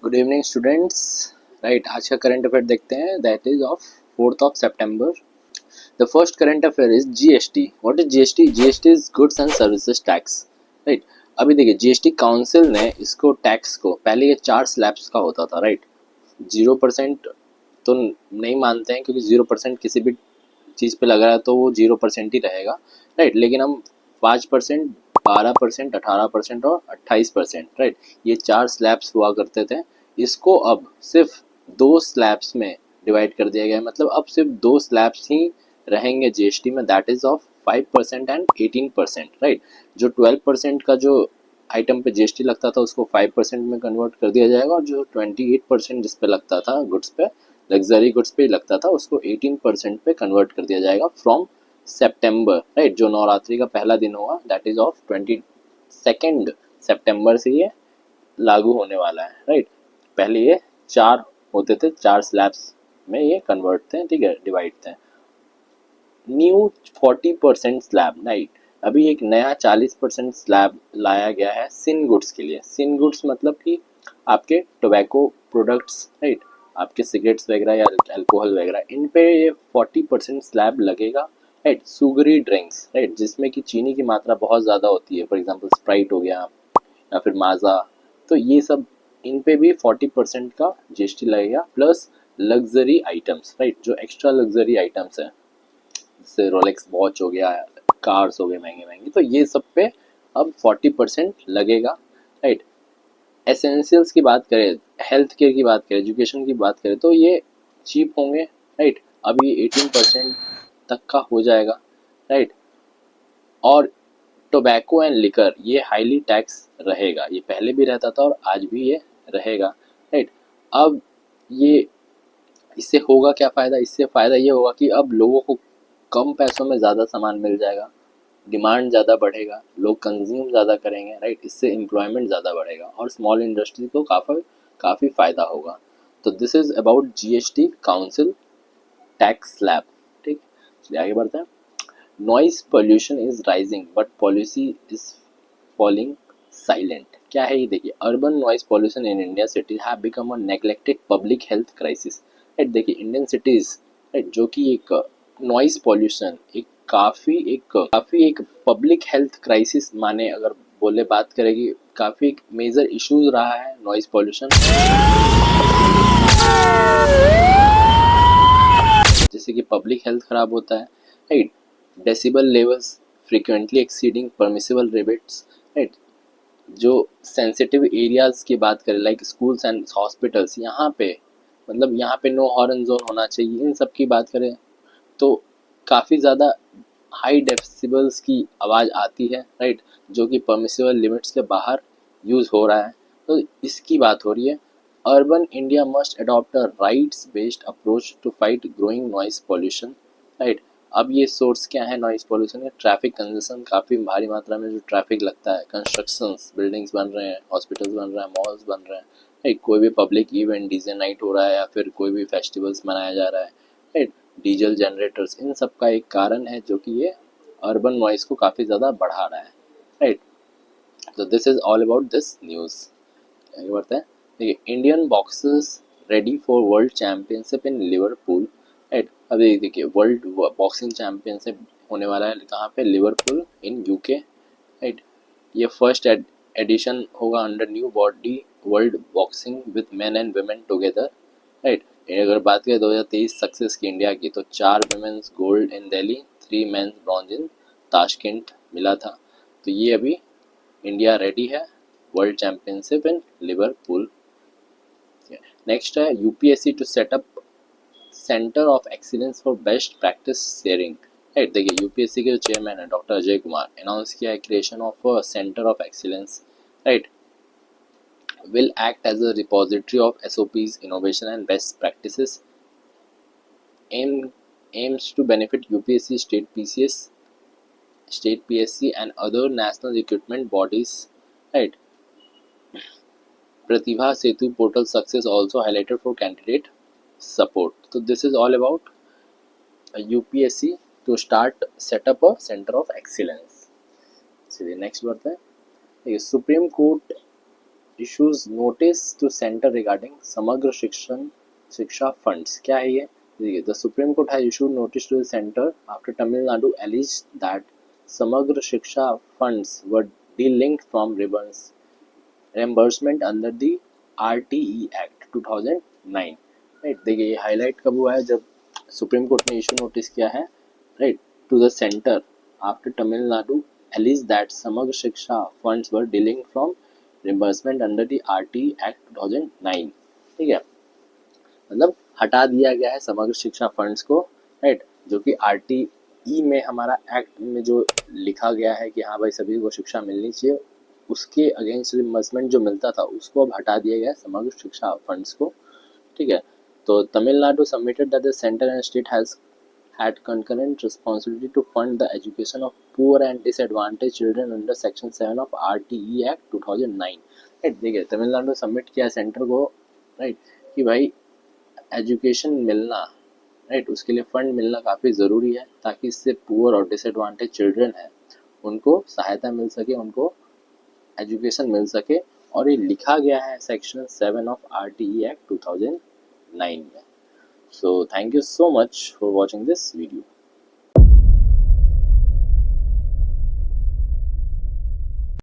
Good evening students. Right, आज का current affair देखते हैं, that is of 4th of September. The first current affair is GST. What is GST? GST is goods and services tax. Right, अभी देखिए GST council ने इसको tax को, पहले ये 4 स्लैब्स का होता था। राइट, 0% तो नहीं मानते हैं क्योंकि 0% किसी भी चीज़ पे लगा है तो वो 0% ही रहेगा। राइट, लेकिन हम 5%, 12%, 18% और 28%, राइट, ये 4 स्लैब्स हुआ करते थे। इसको अब सिर्फ 2 स्लैब्स में डिवाइड कर दिया गया है। मतलब अब सिर्फ 2 स्लैब्स ही रहेंगे जीएसटी में, that is of 5% and 18%। Right, जो 12% का जो आइटम पे जीएसटी लगता था उसको 5% में कन्वर्ट कर दिया जाएगा, और जो 28% जिस पे लगता था गुड्स पे, लग्जरी गुड्स पे लगता था, उसको 18% पे कन्वर्ट कर दिया जाएगा फ्रॉम सेप्टेम्बर। राइट, जो नवरात्रि का पहला दिन होगा दैट इज ऑफ 22 सितंबर से ये लागू होने वाला है। राइट, पहले ये 4 होते थे, 4 स्लैब्स में ये कन्वर्ट थे, ठीक है, डिवाइड थे। New 40% slab. राइट, अभी एक नया 40% स्लैब लाया गया है सिन गुड्स के लिए। सिन गुड्स मतलब कि आपके टोबैको प्रोडक्ट्स, राइट, आपके सिगरेट्स वगैरह या अल्कोहल वगैरह, इन पे ये 40% स्लैब लगेगा। राइट, सुगरी ड्रिंक्स, राइट, जिसमें कि चीनी की मात्रा बहुत ज़्यादा होती है, फॉर एग्जांपल स्प्राइट हो गया या फिर माजा, तो ये सब इन पे भी 40% का जीएसटी लगेगा। प्लस लग्जरी आइटम्स, राइट, जो एक्स्ट्रा लग्जरी आइटम्स हैं, जैसे रोलेक्स वॉच हो गया, कार्स हो गए महंगे महंगे, तो ये सब पे अब 40% लगेगा। राइट, एसेंशियल्स की बात करें, हेल्थ केयर की बात करें, एजुकेशन की बात करें, तो ये चीप होंगे। राइट, अब ये 18% तक का हो जाएगा। राइट, और टोबैको एंड लिकर ये हाईली टैक्स रहेगा। ये पहले भी रहता था और आज भी ये रहेगा। राइट, अब ये, इससे होगा क्या फ़ायदा? इससे फ़ायदा ये होगा कि अब लोगों को कम पैसों में ज़्यादा सामान मिल जाएगा, डिमांड ज़्यादा बढ़ेगा, लोग कंज्यूम ज़्यादा करेंगे। राइट, इससे एम्प्लॉयमेंट ज़्यादा बढ़ेगा और स्मॉल इंडस्ट्री को काफ़ी फ़ायदा होगा। तो this is about GST council tax slab. ठीक, चलिए आगे बढ़ते हैं। Noise pollution is rising but policy is falling silent. क्या है ये? देखिए, urban noise pollution in India city have become a neglected public health crisis. Right, देखिए इंडियन सिटीज, राइट, जो कि एक नॉइज पोल्यूशन एक पब्लिक हेल्थ क्राइसिस माने, अगर बोले बात करेगी, काफ़ी एक मेजर इश्यूज रहा है नॉइज पोल्यूशन, जिससे कि पब्लिक हेल्थ खराब होता है। Right, decibel levels frequently exceeding permissible limits. Right, जो सेंसिटिव एरियाज की बात करें लाइक स्कूल्स एंड हॉस्पिटल्स, यहाँ पे मतलब यहाँ पे नो हॉर्न जोन होना चाहिए। इन सब की बात करें तो काफ़ी ज़्यादा हाई डेसिबल्स की आवाज़ आती है। राइट, जो कि परमिसिबल लिमिट्स के बाहर यूज़ हो रहा है, तो इसकी बात हो रही है। Urban India must adopt a rights based approach to fight growing noise pollution. Right, अब ये सोर्स क्या है नॉइस पॉल्यूशन का? ट्रैफिक कंजेशन, काफ़ी भारी मात्रा में जो ट्रैफिक लगता है, कंस्ट्रक्शंस, बिल्डिंग्स बन रहे हैं, हॉस्पिटल्स बन रहे हैं, मॉल्स बन रहे हैं। राइट, कोई भी पब्लिक इवेंट, डीजे नाइट हो रहा है या फिर कोई भी फेस्टिवल्स मनाया जा रहा है। राइट, डीजल जनरेटर्स, इन सब का एक कारण है जो कि ये अर्बन नॉइस को काफ़ी ज़्यादा बढ़ा रहा है। राइट, तो this is all about this news. आगे बढ़ते हैं। देखिए, Indian boxers ready for world championship in Liverpool. Right, अभी देखिए वर्ल्ड बॉक्सिंग चैंपियनशिप होने वाला है कहाँ पे? Liverpool in UK. राइट, ये फर्स्ट एडिशन होगा under new body world boxing with main and women together. Right, अगर बात करें 2023 सक्सेस की इंडिया की, तो 4 women's gold in Delhi, 3 men's bronze in Tashkent मिला था। तो ये अभी इंडिया रेडी है world championship in Liverpool. Next है UPSC to set up centre of excellence for best practice sharing. Right, देखिए यूपीएससी के जो चेयरमैन है डॉक्टर अजय कुमार, अनाउंस किया है creation of centre of excellence. Right, will act as a repository of SOPs, innovation and best practices. Aims to benefit UPSC, state PCS, state PSC and other national recruitment bodies. Right, Pratibha Setu portal success also highlighted for candidate support. So this is all about UPSC to set up a center of excellence. चलिए next बढ़ते हैं। Supreme Court issues notice to center regarding समग्र शिक्षा funds. क्या है ये? The Supreme Court has issued notice to the center after Tamil Nadu alleged that Samagra Shiksha funds were delinked from reimbursement under the RTE Act 2009. Right, देखिए ये highlight कब हुआ है, जब सुप्रीम कोर्ट ने इशू नोटिस किया है, right, to the centre after Tamil Nadu alleged that Samagra Shiksha funds were dealing from reimbursement under the RTE Act 2009. ठीक है, मतलब हटा दिया गया है समग्र शिक्षा फंड्स को, राइट, जो कि RTE में हमारा एक्ट में जो लिखा गया है कि हाँ भाई सभी को शिक्षा मिलनी चाहिए, उसके अगेंस्ट रिम्बर्समेंट जो मिलता था उसको अब हटा दिया गया है समग्र शिक्षा फंड्स को. ठीक है, तो Tamil Nadu submitted that the centre and state has had concurrent responsibility to fund the education of poor and disadvantaged children under section 7 of RTE Act 2009. Right, देखिए तमिलनाडु सबमिट किया सेंटर को, राइट, कि भाई एजुकेशन मिलना, राइट, उसके लिए फंड मिलना काफ़ी ज़रूरी है ताकि इससे पुअर और डिसएडवांटेज चिल्ड्रन है उनको सहायता मिल सके, उनको एजुकेशन मिल सके, और ये लिखा गया है सेक्शन 7 ऑफ RTE Act 2009 में. So thank you so much for watching this video.